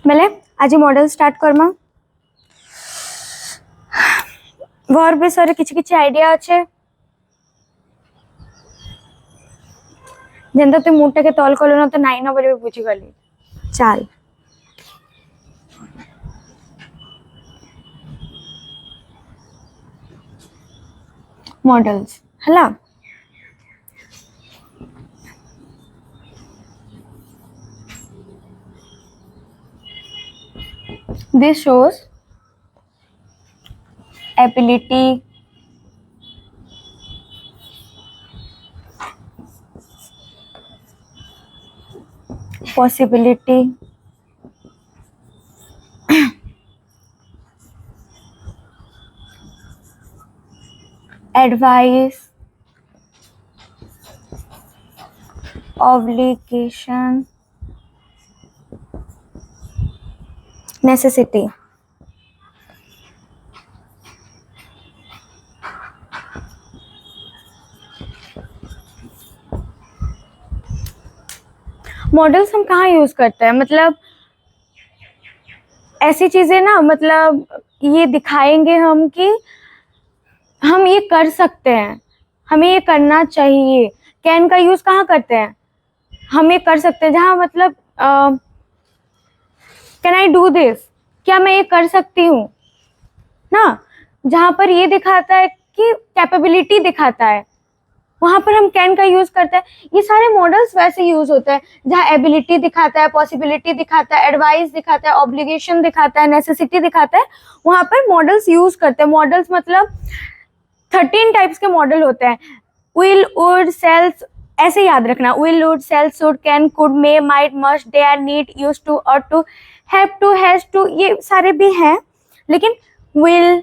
बेले आज model start Karma verb विषय किछि किछि आइडिया अच्छे जेंता तु मुड के तल कलु न तो नाइ न बोली बुझी गली चल मॉडल्स हला this shows ability possibility advice obligation necessity models हम कहाँ यूज करते हैं मतलब ऐसी चीजें ना मतलब ये दिखाएंगे हम कि हम ये कर सकते हैं हमें ये करना चाहिए कैन का यूज कहाँ करते हैं हम ये कर सकते हैं जहाँ मतलब कैन आई डू दिस क्या मैं ये कर सकती हूँ ना जहाँ पर ये दिखाता है कि कैपेबिलिटी दिखाता है वहां पर हम कैन का यूज करते हैं ये सारे मॉडल्स वैसे यूज होते हैं जहाँ एबिलिटी दिखाता है पॉसिबिलिटी दिखाता है एडवाइस दिखाता है ऑब्लिगेशन दिखाता है नेसेसिटी दिखाता है वहां पर मॉडल्स यूज करते हैं मॉडल्स मतलब 13 टाइप्स के मॉडल होते हैं विल वुड सेल्स ऐसे याद रखना will would shall should can could may might must dare need use to और to have to has to ये सारे भी हैं लेकिन विल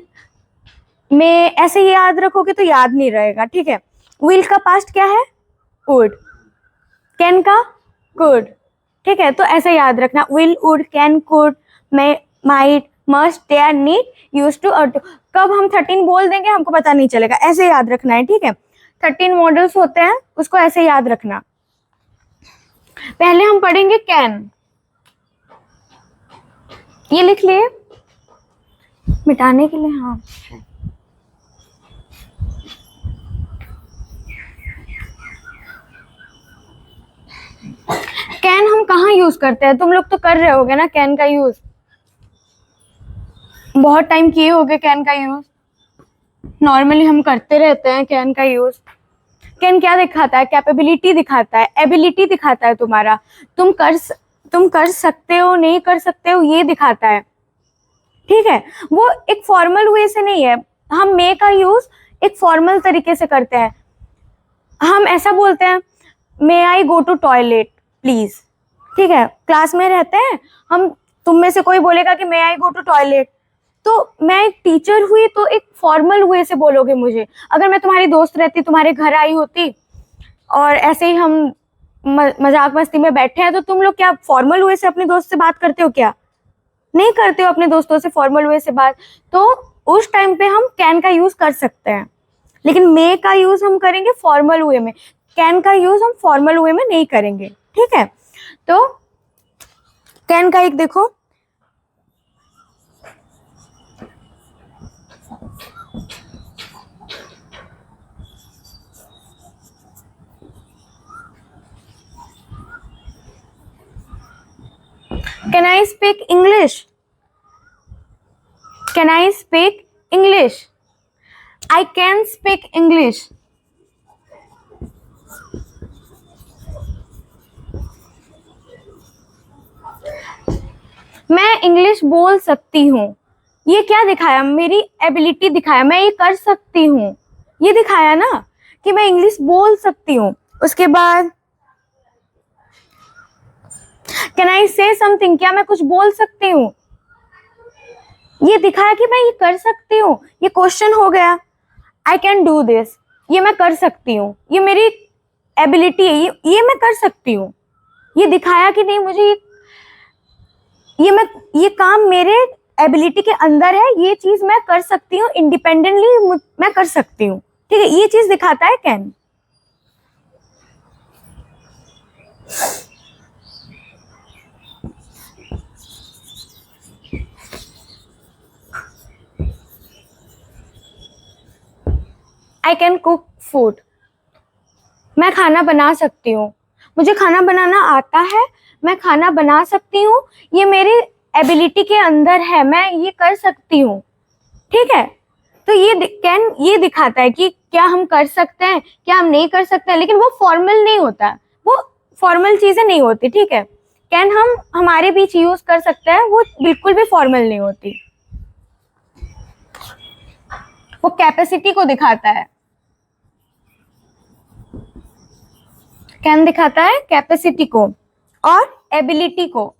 में ऐसे याद रखोगे तो याद नहीं रहेगा ठीक है विल का पास्ट क्या है वुड कैन का कुड ठीक है तो ऐसे याद रखना will would can could may might must dare need use to और टू कब हम 13 बोल देंगे हमको पता नहीं चलेगा ऐसे याद रखना है ठीक है 13 मॉडल्स होते हैं उसको ऐसे याद रखना पहले हम पढ़ेंगे कैन ये लिख लिए मिटाने के लिए हाँ कैन हम कहाँ यूज करते हैं तुम लोग तो कर रहे होगे ना कैन का यूज बहुत टाइम किए होगे कैन का यूज नॉर्मली हम करते रहते हैं कैन का यूज कैन क्या दिखाता है कैपेबिलिटी दिखाता है एबिलिटी दिखाता है तुम्हारा तुम कर सकते हो नहीं कर सकते हो ये दिखाता है ठीक है वो एक फॉर्मल वे से नहीं है हम मे का यूज एक फॉर्मल तरीके से करते हैं हम ऐसा बोलते हैं मे आई गो टू टॉयलेट प्लीज ठीक है क्लास में रहते हैं हम तुम में से कोई बोलेगा कि मे आई गो टू टॉयलेट तो मैं एक टीचर हुई तो एक फॉर्मल वे से बोलोगे मुझे अगर मैं तुम्हारी दोस्त रहती तुम्हारे घर आई होती और ऐसे ही हम मजाक मस्ती में बैठे हैं तो तुम लोग क्या फॉर्मल वे से अपने दोस्त से बात करते हो क्या नहीं करते हो अपने दोस्तों से फॉर्मल वे से बात तो उस टाइम पे हम कैन का यूज कर सकते हैं लेकिन मे का यूज हम करेंगे फॉर्मल वे में कैन का यूज हम फॉर्मल वे में नहीं करेंगे ठीक है तो कैन का एक देखो Can I speak English? Can I speak English? I can speak English. मैं इंग्लिश बोल सकती हूँ ये क्या दिखाया मेरी एबिलिटी दिखाया मैं ये कर सकती हूँ ये दिखाया ना कि मैं इंग्लिश बोल सकती हूँ उसके बाद कैन आई से समथिंग क्या मैं कुछ बोल सकती हूँ ये दिखाया कि मैं ये कर सकती हूँ ये क्वेश्चन हो गया आई कैन डू दिस ये मैं कर सकती हूँ ये मेरी एबिलिटी है ये मैं कर सकती हूँ ये दिखाया कि नहीं मुझे ये काम मेरे एबिलिटी के अंदर है ये चीज मैं कर सकती हूँ इंडिपेंडेंटली मैं कर सकती हूँ ठीक है ये चीज दिखाता है can I can cook food, मैं खाना बना सकती हूँ, मुझे खाना बनाना आता है, मैं खाना बना सकती हूँ, ये मेरी एबिलिटी के अंदर है, मैं ये कर सकती हूँ। ठीक है, तो ये कैन ये दिखाता है कि क्या हम कर सकते हैं, क्या हम नहीं कर सकते हैं, लेकिन वो फॉर्मल नहीं होता, वो फॉर्मल चीजें नहीं होती। ठीक है, कैन हम हमारे बीच यूज कर सकते हैं, वो बिल्कुल भी फॉर्मल नहीं होती, वो कैपेसिटी को दिखाता है। कैन दिखाता है कैपेसिटी को और एबिलिटी को।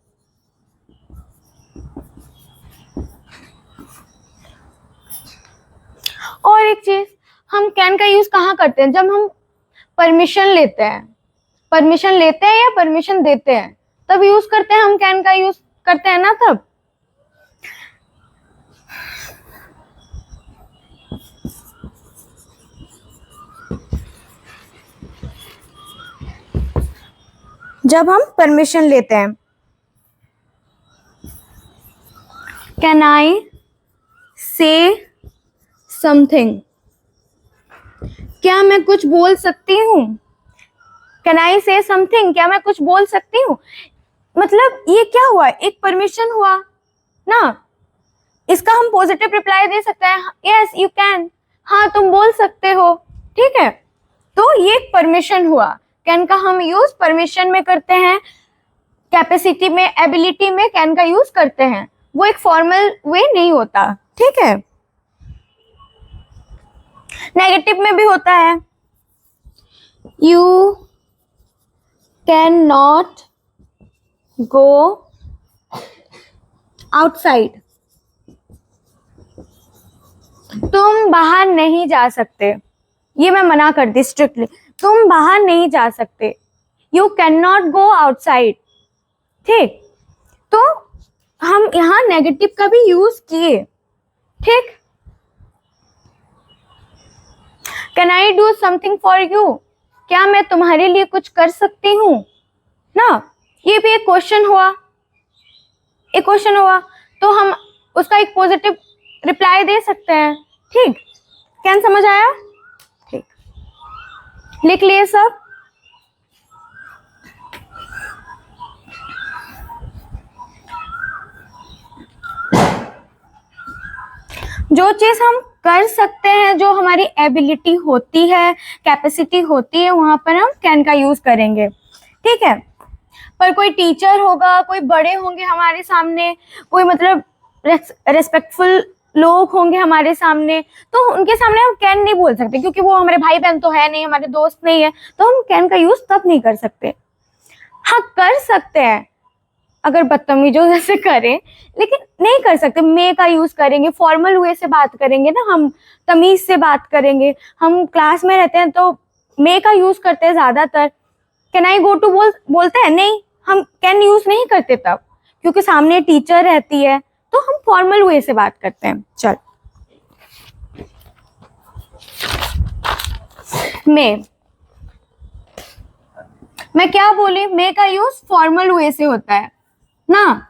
और एक चीज, हम कैन का यूज कहाँ करते हैं? जब हम परमिशन लेते हैं, परमिशन लेते हैं या परमिशन देते हैं, तब यूज करते हैं, हम कैन का यूज करते हैं ना तब। जब हम परमिशन लेते हैं, कैन आई से समथिंग, क्या मैं कुछ बोल सकती हूँ? कैन आई से समथिंग, क्या मैं कुछ बोल सकती हूँ? मतलब ये क्या हुआ, एक परमिशन हुआ ना, इसका हम पॉजिटिव रिप्लाई दे सकते हैं, यस यू कैन, हाँ तुम बोल सकते हो। ठीक है, तो ये एक परमिशन हुआ। कैन का हम यूज परमिशन में करते हैं, कैपेसिटी में, एबिलिटी में कैन का यूज करते हैं, वो एक फॉर्मल वे नहीं होता। ठीक है, नेगेटिव में भी होता है, you can not go outside, तुम बाहर नहीं जा सकते, ये मैं मना कर दी स्ट्रिक्टली, तुम बाहर नहीं जा सकते, you can not go outside. ठीक, तो हम यहाँ नेगेटिव का भी यूज किए। ठीक, can I do something for you, क्या मैं तुम्हारे लिए कुछ कर सकती हूँ ना, ये भी एक क्वेश्चन हुआ, एक क्वेश्चन हुआ, तो हम उसका एक पॉजिटिव रिप्लाई दे सकते हैं। ठीक, कैन समझ आया? ठीक, लिख लिए सब। जो चीज हम कर सकते हैं, जो हमारी एबिलिटी होती है, कैपेसिटी होती है, वहां पर हम कैन का यूज करेंगे। ठीक है, पर कोई टीचर होगा, कोई बड़े होंगे हमारे सामने, कोई मतलब रेस्पेक्टफुल लोग होंगे हमारे सामने, तो उनके सामने हम कैन नहीं बोल सकते, क्योंकि वो हमारे भाई बहन तो है नहीं, हमारे दोस्त नहीं है, तो हम कैन का यूज तब नहीं कर सकते। हाँ कर सकते हैं अगर बदतमीजों जैसे करें, लेकिन नहीं कर सकते। मे का यूज करेंगे, फॉर्मल वे से बात करेंगे ना, हम तमीज से बात करेंगे, हम क्लास में रहते हैं तो मे का यूज करते हैं ज्यादातर। कैन आई गो टू बोलते हैं नहीं, हम कैन यूज नहीं करते तब, क्योंकि सामने टीचर रहती है, तो हम फॉर्मल वे से बात करते हैं। चल, मैं क्या बोली, मे का यूज फॉर्मल वे से होता है ना,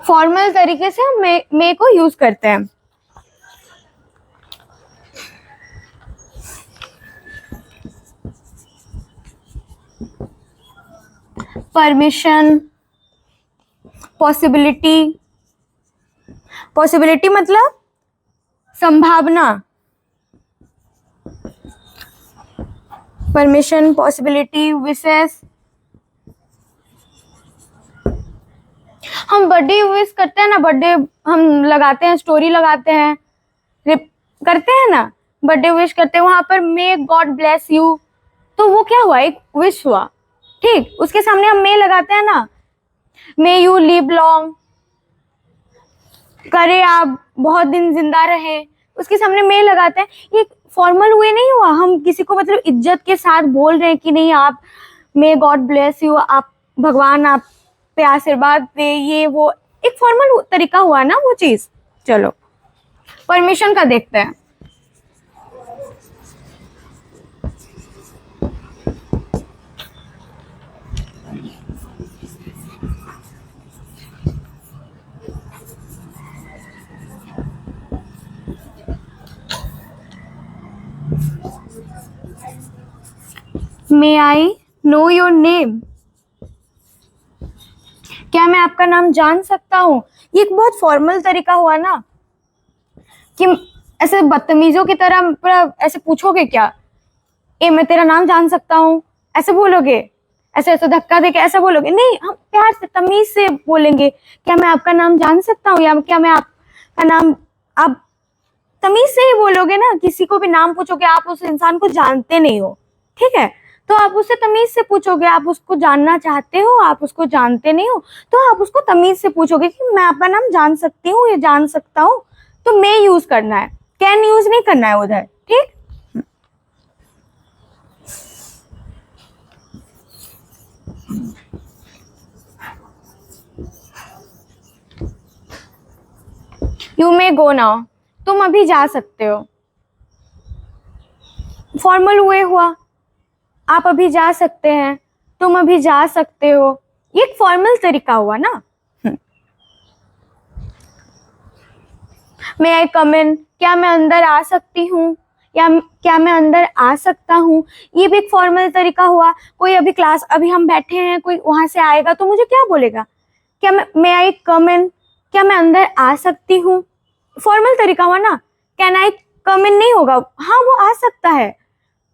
फॉर्मल तरीके से हम मे को यूज करते हैं। परमिशन, पॉसिबिलिटी, पॉसिबिलिटी मतलब संभावना, परमिशन, पॉसिबिलिटी, विशेष। हम बर्थडे विश करते हैं ना, बर्थडे हम लगाते हैं, स्टोरी लगाते हैं, करते हैं ना, बर्थडे विश करते हैं, वहां पर मे गॉड ब्लेस यू, तो वो क्या हुआ, एक विश हुआ। ठीक, उसके सामने हम मे लगाते हैं ना, मे यू लिव लॉन्ग, करे आप बहुत दिन जिंदा रहे, उसके सामने मे लगाते हैं। ये फॉर्मल वे नहीं हुआ, हम किसी को मतलब इज्जत के साथ बोल रहे हैं कि नहीं आप मे गॉड ब्लेस यू, आप भगवान आप पे आशीर्वाद दे, ये वो एक फॉर्मल तरीका हुआ ना वो चीज। चलो परमिशन का देखते हैं। मे आई नो योर नेम, क्या मैं आपका नाम जान सकता हूँ? ये एक बहुत फॉर्मल तरीका हुआ ना, कि ऐसे बदतमीजों की तरह पूरा ऐसे पूछोगे क्या, ए मैं तेरा नाम जान सकता हूँ, ऐसे बोलोगे? ऐसे ऐसे धक्का देके ऐसा बोलोगे? नहीं, हम प्यार से तमीज से बोलेंगे, क्या मैं आपका नाम जान सकता हूँ, या क्या मैं आपका नाम, आप तमीज से ही बोलोगे ना। किसी को भी नाम पूछोगे, आप उस इंसान को जानते नहीं हो, ठीक है, तो आप उससे तमीज से पूछोगे। आप उसको जानना चाहते हो, आप उसको जानते नहीं हो, तो आप उसको तमीज से पूछोगे कि मैं आपका नाम जान सकती हूँ या जान सकता हूँ, तो मैं यूज करना है, कैन यूज नहीं करना है उधर, ठीक। यू मे गो नाउ, तुम अभी जा सकते हो। फॉर्मल हुए हुआ, आप अभी जा सकते हैं, तुम अभी जा सकते हो, ये एक फॉर्मल तरीका हुआ ना। मे आई कम इन, क्या मैं अंदर आ सकती हूँ, या क्या मैं अंदर आ सकता हूँ, ये भी एक फॉर्मल तरीका हुआ। कोई अभी क्लास, अभी हम बैठे हैं, कोई वहां से आएगा तो मुझे क्या बोलेगा, क्या मैं, मे आई कम इन, क्या मैं अंदर आ सकती हूँ, फॉर्मल तरीका हुआ ना। कैन आई कम इन नहीं होगा, हाँ वो आ सकता है,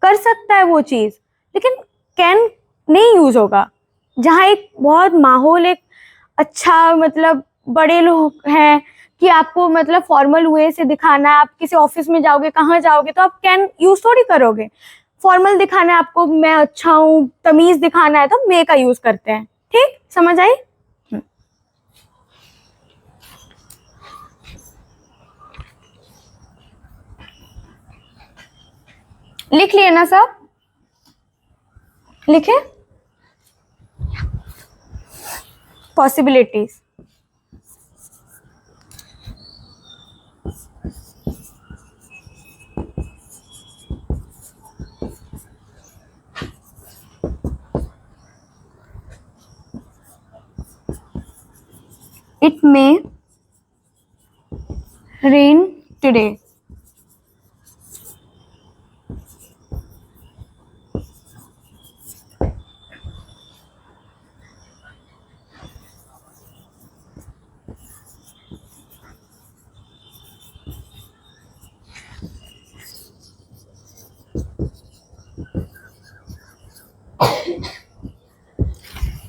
कर सकता है वो चीज, लेकिन कैन नहीं यूज होगा। जहाँ एक बहुत माहौल, एक अच्छा मतलब बड़े लोग हैं, कि आपको मतलब फॉर्मल वे से दिखाना है, आप किसी ऑफिस में जाओगे, कहाँ जाओगे, तो आप कैन यूज थोड़ी करोगे। फॉर्मल दिखाना है आपको, मैं अच्छा हूँ, तमीज दिखाना है, तो मे का यूज करते हैं, ठीक, समझ आई। लिख लिए ना सब, लिखे। Possibilities, it may rain today,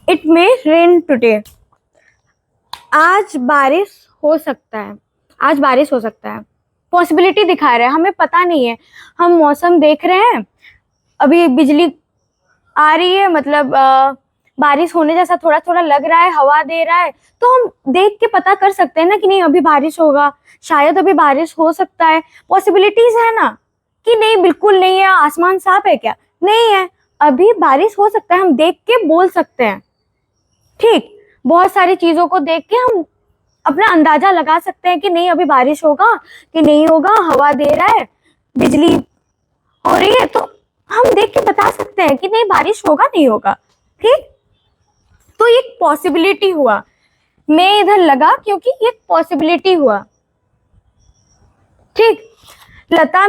it may rain today, आज बारिश हो सकता है, आज बारिश हो सकता है, पॉसिबिलिटी दिखा रहा है, हमें पता नहीं है, हम मौसम देख रहे हैं, अभी बिजली आ रही है, मतलब बारिश होने जैसा थोड़ा थोड़ा लग रहा है, हवा दे रहा है, तो हम देख के पता कर सकते हैं ना कि नहीं अभी बारिश होगा, शायद अभी बारिश हो सकता है, पॉसिबिलिटीज है ना, कि नहीं बिल्कुल नहीं है, आसमान साफ है क्या, नहीं है, अभी बारिश हो सकता है, हम देख के बोल सकते हैं, ठीक। बहुत सारी चीजों को देख के हम अपना अंदाजा लगा सकते हैं कि नहीं अभी बारिश होगा कि नहीं होगा, हवा दे रहा है, बिजली हो रही है, तो हम देख के बता सकते हैं कि नहीं बारिश होगा नहीं होगा, ठीक। तो ये पॉसिबिलिटी हुआ, मैं इधर लगा क्योंकि ये पॉसिबिलिटी हुआ, ठीक। लता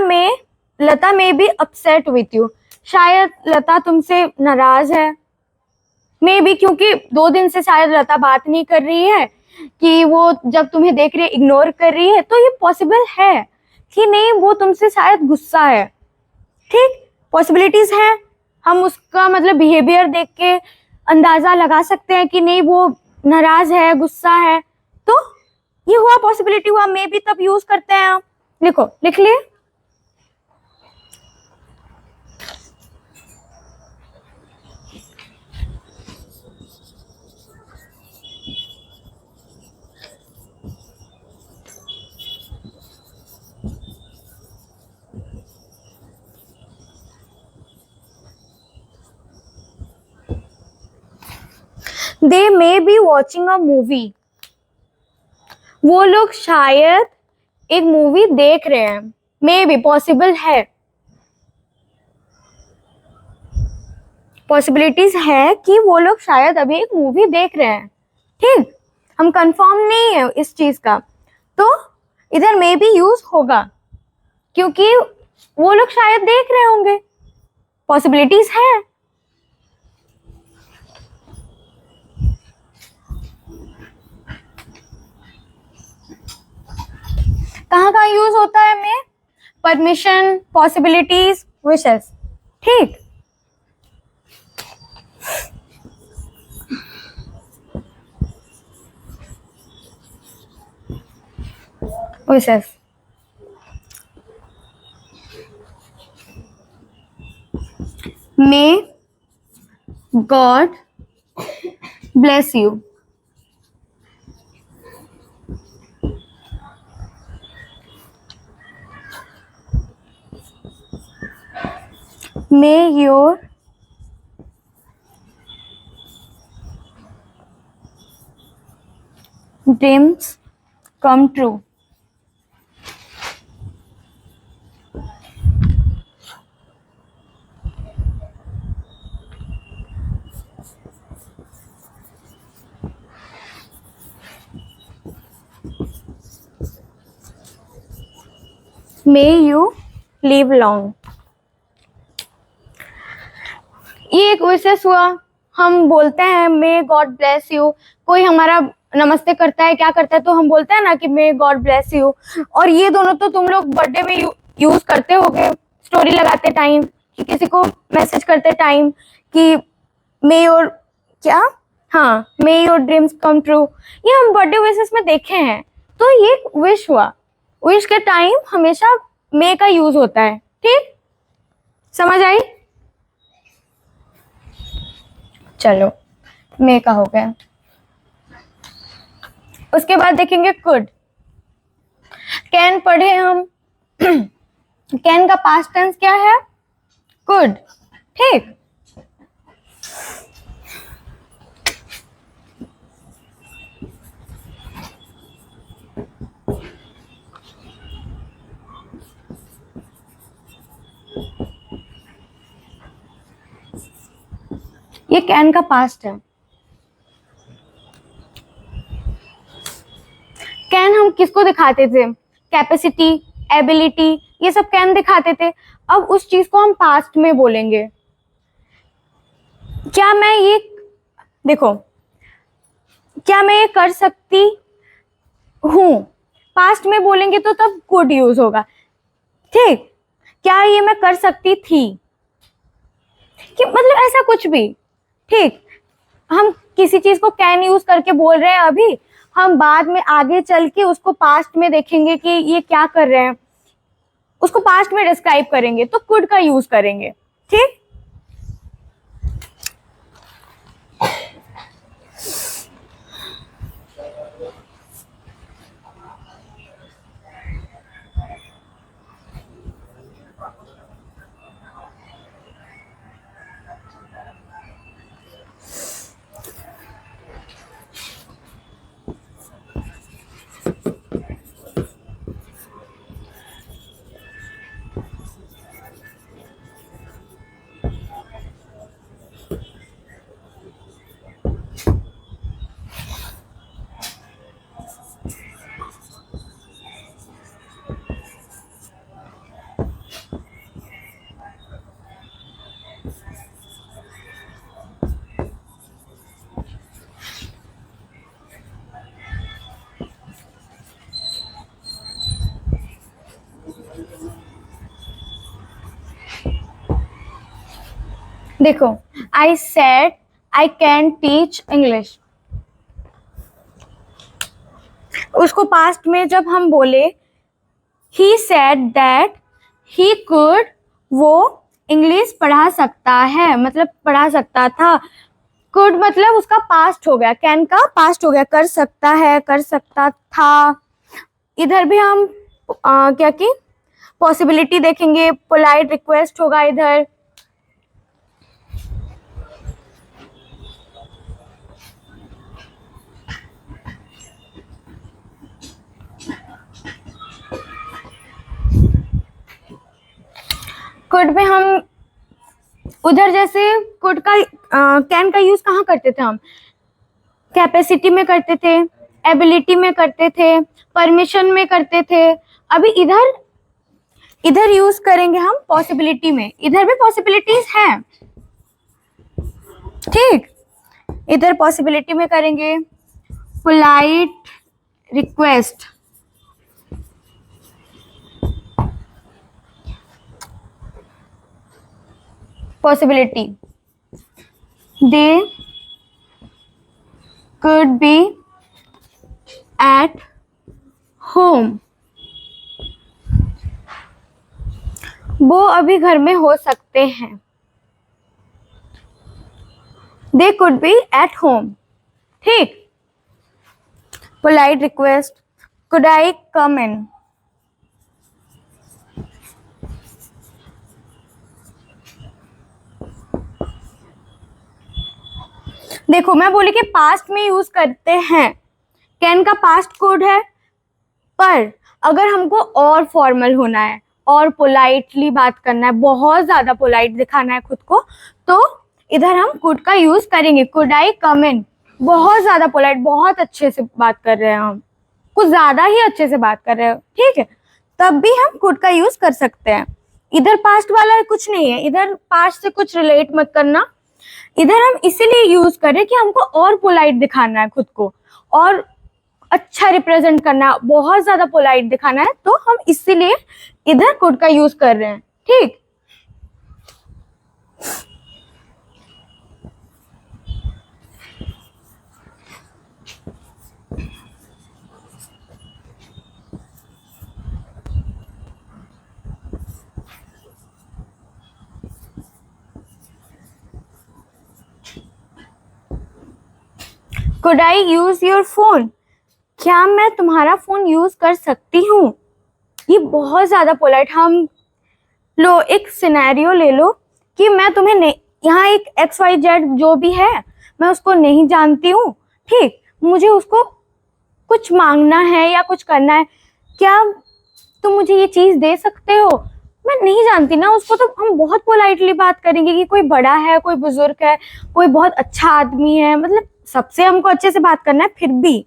में बी अपसेट विथ यू, शायद लता तुमसे नाराज है, मे बी क्योंकि 2 दिन से शायद लता बात नहीं कर रही है, कि वो जब तुम्हें देख रही है इग्नोर कर रही है, तो ये पॉसिबल है कि नहीं वो तुमसे शायद गुस्सा है, ठीक। पॉसिबिलिटीज हैं, हम उसका मतलब बिहेवियर देख के अंदाजा लगा सकते हैं कि नहीं वो नाराज है, गुस्सा है, तो ये हुआ पॉसिबिलिटी हुआ, मे भी तब यूज करते हैं हम। लिखो, लिख लिए। They may be watching a movie, वो लोग शायद एक मूवी देख रहे हैं, मे बी पॉसिबल है, पॉसिबिलिटीज है कि वो लोग शायद अभी एक मूवी देख रहे हैं, ठीक। हम कंफर्म नहीं है इस चीज का, तो इधर मे बी यूज होगा, क्योंकि वो लोग शायद देख रहे होंगे, पॉसिबिलिटीज है। कहाँ कहाँ यूज होता है में? Permission, possibilities, wishes. ठीक, wishes. May God bless you. May your dreams come true. May you live long. ये एक विशेष हुआ। हम बोलते हैं मे गॉड ब्लेस यू, कोई हमारा नमस्ते करता है, क्या करता है, तो हम बोलते हैं ना कि मे गॉड ब्लेस यू। और ये दोनों तो तुम लोग बर्थडे में यूज करते होगे, स्टोरी लगाते टाइम, कि किसी को मैसेज करते टाइम कि मे योर क्या, हाँ, मे योर ड्रीम्स कम ट्रू। ये हम बर्थडे विशेस में देखे हैं। तो ये विश हुआ, विश के टाइम हमेशा मे का यूज होता है। ठीक, समझ आई? चलो, मे का हो गया। उसके बाद देखेंगे कुड। कैन पढ़े हम। कैन का पास्ट टेंस क्या है? कुड। ठीक, ये कैन का पास्ट है। कैन हम किसको दिखाते थे? कैपेसिटी, एबिलिटी, ये सब कैन दिखाते थे। अब उस चीज को हम पास्ट में बोलेंगे। क्या मैं ये, देखो, क्या मैं ये कर सकती हूं, पास्ट में बोलेंगे तो तब कुड यूज होगा। ठीक, क्या ये मैं कर सकती थी, कि मतलब ऐसा कुछ भी। ठीक, हम किसी चीज को कैन यूज करके बोल रहे हैं अभी, हम बाद में आगे चल के उसको पास्ट में देखेंगे कि ये क्या कर रहे हैं, उसको पास्ट में डिस्क्राइब करेंगे तो कुड का यूज करेंगे। ठीक, देखो, I said I can teach English. उसको पास्ट में जब हम बोले he said that he could, वो इंग्लिश पढ़ा सकता है, मतलब पढ़ा सकता था। कुड मतलब उसका पास्ट हो गया, कैन का पास्ट हो गया, कर सकता है, कर सकता था। इधर भी हम क्या की पॉसिबिलिटी देखेंगे, पोलाइट रिक्वेस्ट होगा इधर। कुड में हम उधर जैसे कुड का कैन का यूज कहाँ करते थे हम? कैपेसिटी में करते थे, एबिलिटी में करते थे, परमिशन में करते थे। अभी इधर इधर यूज करेंगे हम पॉसिबिलिटी में, इधर भी पॉसिबिलिटीज हैं, ठीक। इधर पॉसिबिलिटी में करेंगे polite request, possibility they could be at home, वो अभी घर में हो सकते हैं। They could be at home, ठीक। Polite request, could I come in? देखो मैं बोली कि पास्ट में यूज करते हैं, कैन का पास्ट कोड है, पर अगर हमको और फॉर्मल होना है और पोलाइटली बात करना है, बहुत ज्यादा पोलाइट दिखाना है खुद को, तो इधर हम कुड का यूज करेंगे। कुड आई कम इन, बहुत ज्यादा पोलाइट, बहुत अच्छे से बात कर रहे हैं हम, कुछ ज्यादा ही अच्छे से बात कर रहे हो, ठीक है, तब भी हम कुड का यूज कर सकते हैं। इधर पास्ट वाला कुछ नहीं है, इधर पास्ट से कुछ रिलेट मत करना, इधर हम इसीलिए यूज कर रहे हैं कि हमको और पोलाइट दिखाना है खुद को, और अच्छा रिप्रेजेंट करना है, बहुत ज्यादा पोलाइट दिखाना है, तो हम इसीलिए इधर कुड का यूज कर रहे हैं, ठीक। Could I use your phone? क्या मैं तुम्हारा फोन यूज कर सकती हूँ? ये बहुत ज्यादा पोलाइट। हम लो एक सिनेरियो ले लो कि मैं तुम्हें नहीं, यहाँ एक XYZ जो भी है मैं उसको नहीं जानती हूँ, ठीक, मुझे उसको कुछ मांगना है या कुछ करना है, क्या तुम मुझे ये चीज दे सकते हो? मैं नहीं जानती ना उसको, तो हम बहुत पोलाइटली बात करेंगे कि कोई बड़ा है, कोई बुजुर्ग है, कोई बहुत अच्छा आदमी है, मतलब सबसे हमको अच्छे से बात करना है, फिर भी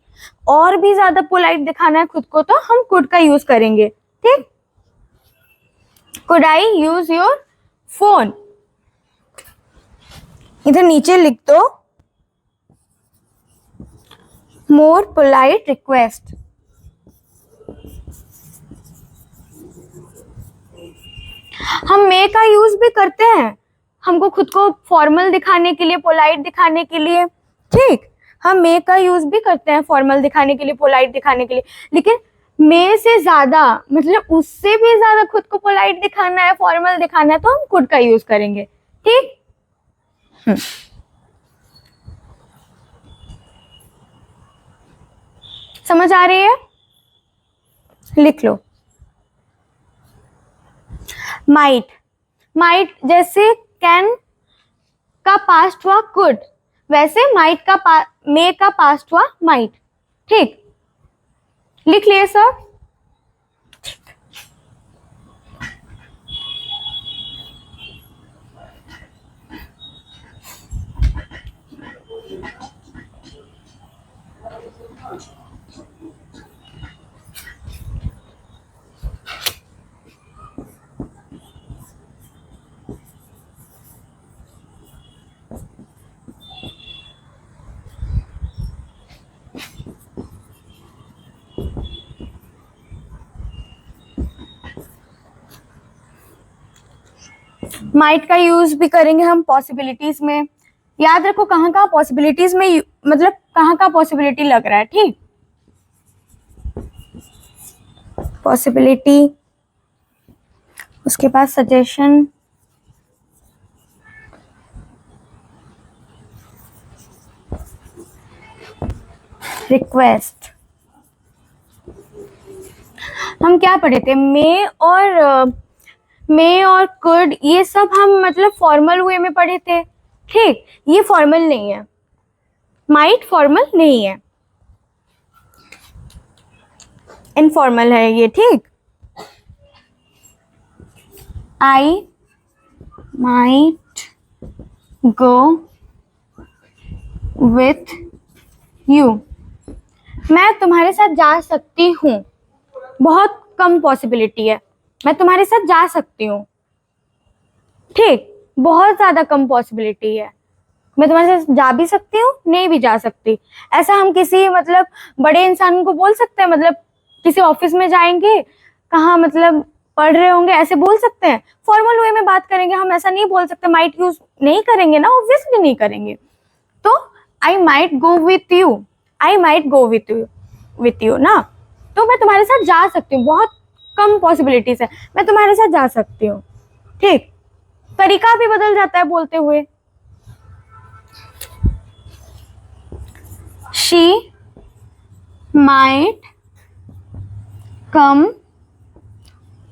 और भी ज्यादा पोलाइट दिखाना है खुद को, तो हम कुड का यूज करेंगे, ठीक। Could I use your phone, इधर नीचे लिख दो मोर पोलाइट रिक्वेस्ट। हम मे का यूज भी करते हैं हमको खुद को फॉर्मल दिखाने के लिए, पोलाइट दिखाने के लिए, ठीक, हम मे का यूज भी करते हैं फॉर्मल दिखाने के लिए, पोलाइट दिखाने के लिए, लेकिन मे से ज्यादा, मतलब उससे भी ज्यादा खुद को पोलाइट दिखाना है, फॉर्मल दिखाना है, तो हम कुड का यूज करेंगे, ठीक। समझ आ रही है? लिख लो माइट। माइट जैसे कैन का पास्ट हुआ कुड, वैसे माइट का मे का पास्ट हुआ माइट, ठीक, लिख लिए सर? माइट का यूज भी करेंगे हम पॉसिबिलिटीज में। याद रखो कहाँ कहाँ पॉसिबिलिटीज में, मतलब कहाँ कहाँ पॉसिबिलिटी लग रहा है, ठीक। पॉसिबिलिटी, उसके बाद सजेशन, रिक्वेस्ट। हम क्या पढ़े थे? मे और कुड, ये सब हम मतलब फॉर्मल वे में पढ़े थे, ठीक। ये फॉर्मल नहीं है, माइट फॉर्मल नहीं है, इनफॉर्मल है ये, ठीक। I might go with you, मैं तुम्हारे साथ जा सकती हूँ, बहुत कम पॉसिबिलिटी है, मैं तुम्हारे साथ जा सकती हूँ, ठीक, बहुत ज्यादा कम पॉसिबिलिटी है। मैं तुम्हारे साथ जा भी सकती हूँ, नहीं भी जा सकती। ऐसा हम किसी मतलब बड़े इंसान को बोल सकते हैं, मतलब किसी ऑफिस में जाएंगे, कहाँ मतलब पढ़ रहे होंगे, ऐसे बोल सकते हैं। फॉर्मल वे में बात करेंगे, हम ऐसा नहीं बोल सकते, माइट यूज नहीं करेंगे ना, ऑब्वियसली नहीं करेंगे। तो I might go with you, I might go with you ना, तो मैं तुम्हारे साथ जा सकती हूँ, बहुत कम पॉसिबिलिटीज है, मैं तुम्हारे साथ जा सकती हूँ, ठीक। तरीका भी बदल जाता है बोलते हुए। शी माइट कम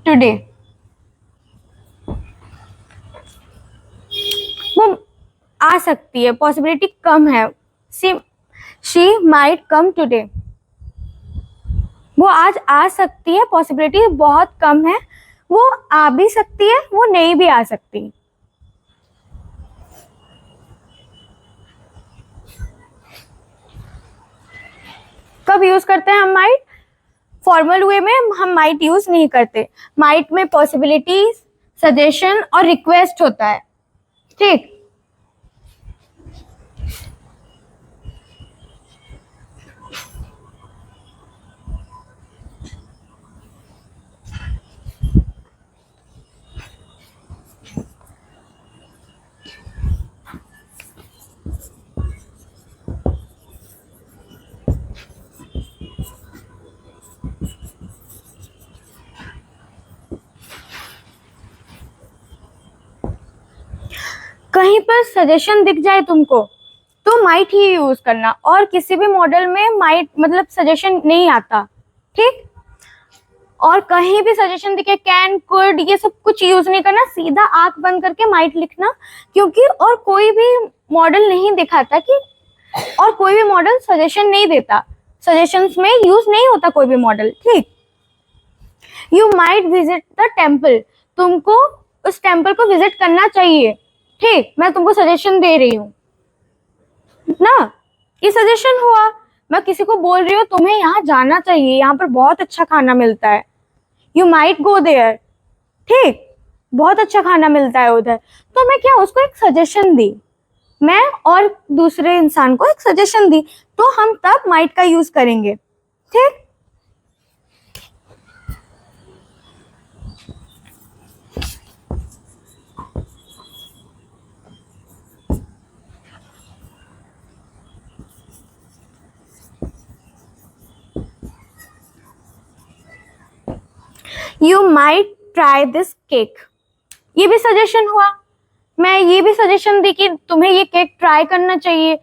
टुडे, वो आ सकती है, पॉसिबिलिटी कम है। शी माइट कम टुडे, वो आज आ सकती है, पॉसिबिलिटी बहुत कम है। वो आ भी सकती है, वो नहीं भी आ सकती। कब यूज करते हैं हम माइट? फॉर्मल वे में हम माइट यूज नहीं करते। माइट में पॉसिबिलिटी, सजेशन और रिक्वेस्ट होता है, ठीक। कहीं पर सजेशन दिख जाए तुमको तो माइट ही यूज करना, और किसी भी मॉडल में माइट मतलब सजेशन नहीं आता, ठीक। और कहीं भी सजेशन दिखे, कैन, कुड, ये सब कुछ यूज नहीं करना, सीधा आंख बंद करके माइट लिखना। क्योंकि और कोई भी मॉडल नहीं दिखाता कि, और कोई भी मॉडल सजेशन नहीं देता, सजेशंस में यूज नहीं होता कोई भी मॉडल, ठीक। You might visit the temple, तुमको उस टेम्पल को विजिट करना चाहिए, ठीक। मैं तुमको सजेशन दे रही हूँ ना, ये सजेशन हुआ। मैं किसी को बोल रही हूँ तुम्हें यहाँ जाना चाहिए, यहाँ पर बहुत अच्छा खाना मिलता है, यू माइट गो देयर, ठीक, बहुत अच्छा खाना मिलता है उधर। तो मैं क्या उसको एक सजेशन दी, मैं और दूसरे इंसान को एक सजेशन दी, तो हम तब माइट का यूज करेंगे, ठीक। You might try this cake, ये भी सजेशन हुआ। मैं ये भी सजेशन दी कि तुम्हें ये केक ट्राई करना चाहिए,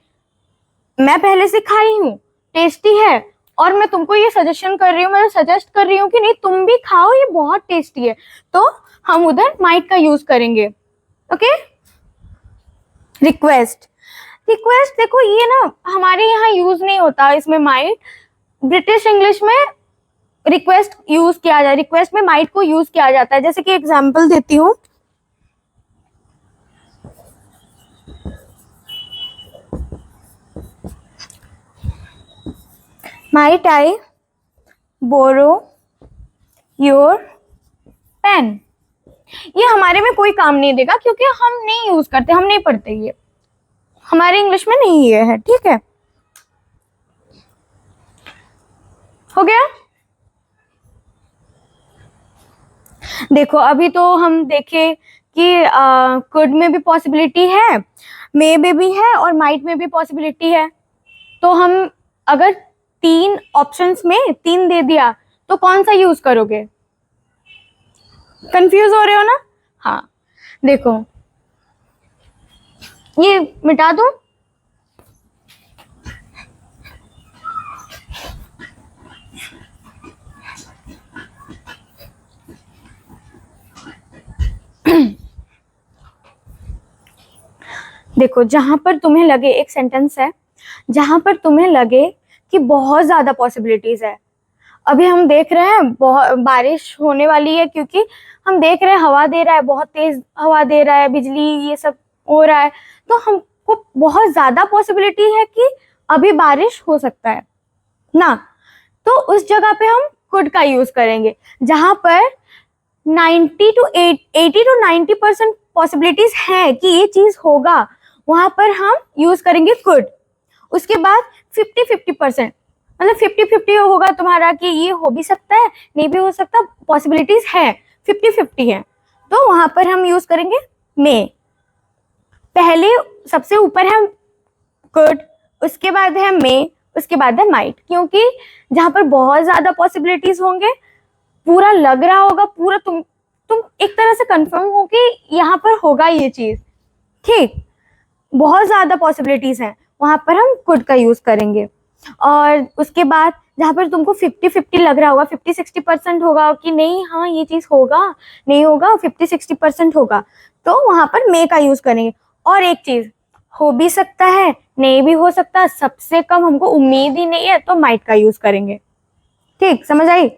मैं पहले से खाई हूँ, टेस्टी है, और मैं तुमको ये सजेशन कर रही हूँ, मैं सजेस्ट कर रही हूँ कि नहीं तुम भी खाओ, ये बहुत टेस्टी है। तो हम उधर माइट का यूज करेंगे, ओके। रिक्वेस्ट, रिक्वेस्ट देखो ये ना हमारे यहाँ यूज नहीं होता इसमें माइट, ब्रिटिश इंग्लिश में रिक्वेस्ट यूज किया जाए, रिक्वेस्ट में माइट को यूज किया जाता है। जैसे कि एग्जांपल देती हूँ, might I borrow your pen, ये हमारे में कोई काम नहीं देगा क्योंकि हम नहीं यूज करते, हम नहीं पढ़ते, ये हमारे इंग्लिश में नहीं ये है, ठीक है। हो गया। देखो अभी तो हम देखे कि कुड में भी पॉसिबिलिटी है, मे में भी है, और माइट में भी पॉसिबिलिटी है। तो हम अगर तीन ऑप्शंस में तीन दे दिया तो कौन सा यूज करोगे? कंफ्यूज हो रहे हो ना? हाँ देखो ये मिटा दूं, देखो जहां पर तुम्हें लगे, एक सेंटेंस है जहां पर तुम्हें लगे कि बहुत ज्यादा पॉसिबिलिटीज है। अभी हम देख रहे हैं बहुत बारिश होने वाली है, क्योंकि हम देख रहे हैं हवा दे रहा है, बहुत तेज हवा दे रहा है, बिजली ये सब हो रहा है, तो हमको बहुत ज्यादा पॉसिबिलिटी है कि अभी बारिश हो सकता है ना। तो उस जगह पे हम कुड का यूज करेंगे, जहां पर 80 to 90% पॉसिबिलिटीज है कि ये चीज होगा, वहां पर हम यूज करेंगे कुड। उसके बाद 50-50%, मतलब 50-50 होगा तुम्हारा कि ये हो भी सकता है नहीं भी हो सकता, पॉसिबिलिटीज है, 50-50 है, तो वहां पर हम यूज करेंगे मे। पहले सबसे ऊपर है कुड, उसके बाद है मे, उसके बाद है माइट, क्योंकि जहां पर बहुत ज्यादा पॉसिबिलिटीज होंगे, पूरा लग रहा होगा, पूरा तुम एक तरह से कंफर्म हो कि यहाँ पर होगा ये चीज, ठीक, बहुत ज्यादा पॉसिबिलिटीज हैं, वहां पर हम कुड का यूज करेंगे। और उसके बाद जहां पर तुमको 50-50 लग रहा होगा, 50-60% होगा कि नहीं, हाँ ये चीज होगा नहीं होगा, 50-60% होगा, तो वहां पर मे का यूज करेंगे। और एक चीज, हो भी सकता है नहीं भी हो सकता, सबसे कम हमको उम्मीद ही नहीं है, तो माइट का यूज करेंगे। ठीक, समझ आई?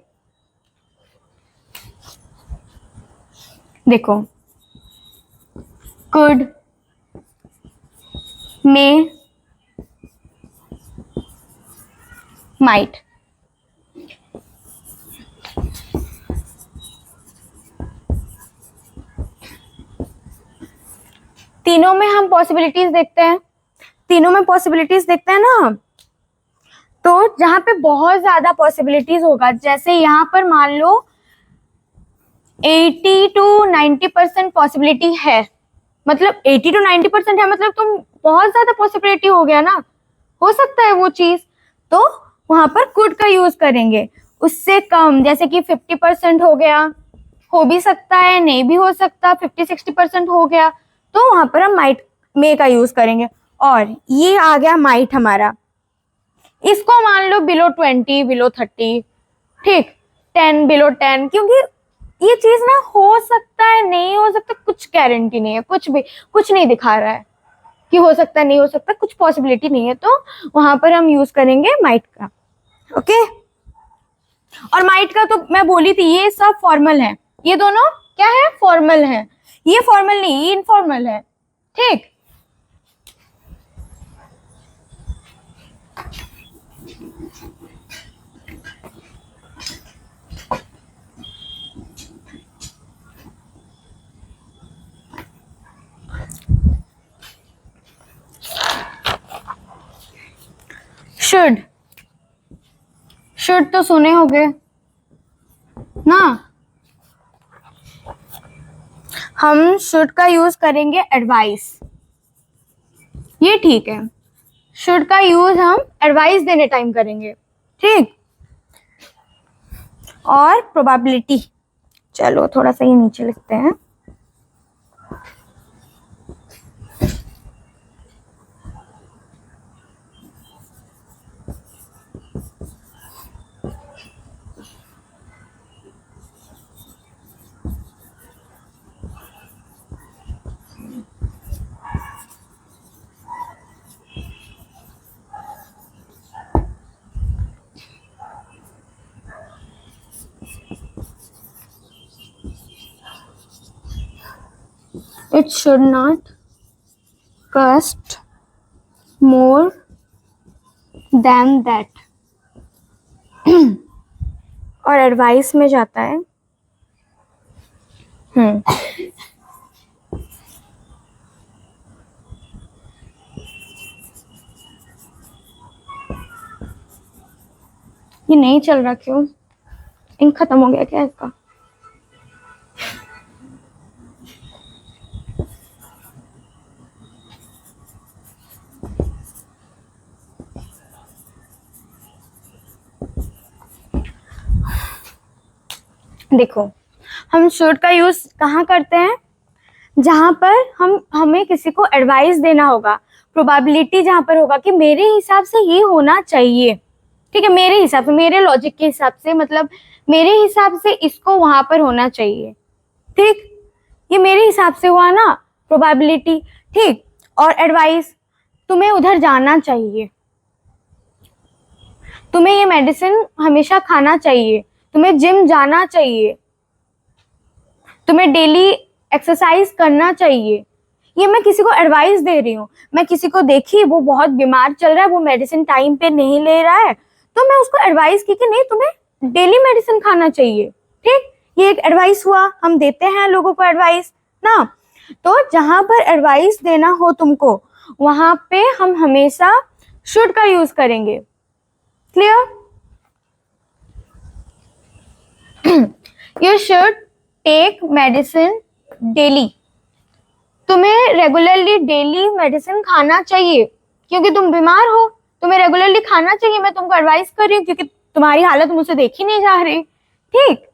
देखो, कुड, मे, माइट, तीनों में हम पॉसिबिलिटीज देखते हैं, तीनों में पॉसिबिलिटीज देखते हैं ना। तो जहां पे बहुत ज्यादा पॉसिबिलिटीज होगा, जैसे यहाँ पर मान लो 80-90% पॉसिबिलिटी है, मतलब 80-90% है, मतलब तुम बहुत ज्यादा पॉसिबिलिटी हो गया ना, हो सकता है वो चीज, तो वहां पर कुड का यूज करेंगे। उससे कम, जैसे कि 50% हो गया, हो भी सकता है नहीं भी हो सकता, 50-60% हो गया, तो वहां पर हम माइट, मे का यूज करेंगे। और ये आ गया माइट हमारा, इसको मान लो बिलो 20, बिलो 30, ठीक, 10, बिलो 10, क्योंकि ये चीज ना हो सकता है नहीं हो सकता, कुछ गारंटी नहीं है, कुछ भी कुछ नहीं दिखा रहा है कि हो सकता है नहीं हो सकता, कुछ पॉसिबिलिटी नहीं है, तो वहां पर हम यूज करेंगे माइट का। ओके, और माइट का तो मैं बोली थी, ये सब फॉर्मल है, ये दोनों क्या है, फॉर्मल है, ये फॉर्मल नहीं, ये इनफॉर्मल है, ठीक। शुड तो सुने होगे ना, हम शुड का यूज करेंगे एडवाइस, ये ठीक है, शुड का यूज हम एडवाइस देने टाइम करेंगे, ठीक। और प्रोबेबिलिटी, चलो थोड़ा सा ये नीचे लिखते हैं, it should not cost more than that। और एडवाइस में जाता है ये नहीं चल रहा, क्यों, इंक खत्म हो गया क्या इसका? देखो, हम शुड का यूज कहाँ करते हैं, जहां पर हमें किसी को एडवाइस देना होगा, प्रोबेबिलिटी जहां पर होगा कि मेरे हिसाब से ये होना चाहिए, ठीक है, मेरे हिसाब से, मेरे लॉजिक के हिसाब से, मतलब मेरे हिसाब से इसको वहां पर होना चाहिए, ठीक, ये मेरे हिसाब से हुआ ना, प्रोबेबिलिटी, ठीक। और एडवाइस, तुम्हें उधर जाना चाहिए, तुम्हें ये मेडिसिन हमेशा खाना चाहिए, तुम्हें जिम जाना चाहिए, तुम्हें डेली एक्सरसाइज करना चाहिए, ये मैं किसी को एडवाइस दे रही हूँ। मैं किसी को देखी, वो बहुत बीमार चल रहा है, वो मेडिसिन टाइम पे नहीं ले रहा है, तो मैं उसको एडवाइस की कि नहीं, तुम्हें डेली मेडिसिन खाना चाहिए, ठीक, ये एक एडवाइस हुआ, हम देते हैं लोगों को एडवाइस ना। तो जहां पर एडवाइस देना हो तुमको, वहां पे हम हमेशा शुड का यूज करेंगे। Clear? You should take medicine daily. तुम्हें रेगुलरली डेली मेडिसिन खाना चाहिए, क्योंकि तुम बीमार हो, तुम्हें रेगुलरली खाना चाहिए। मैं तुमको एडवाइस कर रही हूँ क्योंकि तुम्हारी हालत मुझसे देखी नहीं जा रही। ठीक,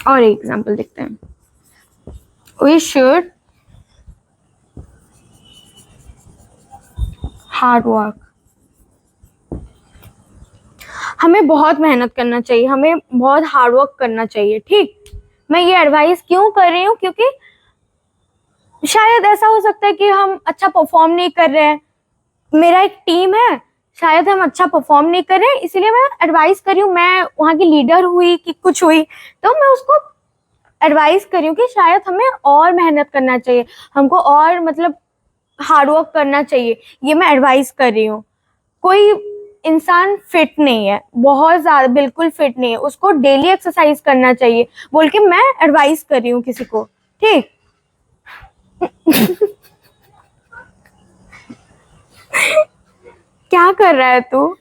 और एक एग्जांपल देखते हैं। We should hard work. हमें बहुत मेहनत करना चाहिए, हमें बहुत हार्ड वर्क करना चाहिए। ठीक, मैं ये एडवाइस क्यों कर रही हूँ? क्योंकि शायद ऐसा हो सकता है कि हम अच्छा परफॉर्म नहीं कर रहे हैं, मेरा एक टीम है, शायद हम अच्छा परफॉर्म नहीं कर रहे हैं, इसीलिए मैं एडवाइस कर रही हूँ। मैं वहाँ की लीडर हुई कि कुछ हुई, तो मैं उसको एडवाइस कर रही हूँ कि शायद हमें और मेहनत करना चाहिए, हमको और मतलब हार्ड वर्क करना चाहिए। ये मैं एडवाइस कर रही हूँ। कोई इंसान फिट नहीं है, बहुत ज्यादा बिल्कुल फिट नहीं है, उसको डेली एक्सरसाइज करना चाहिए बोल के मैं एडवाइस कर रही हूँ किसी को। ठीक। क्या कर रहा है तू?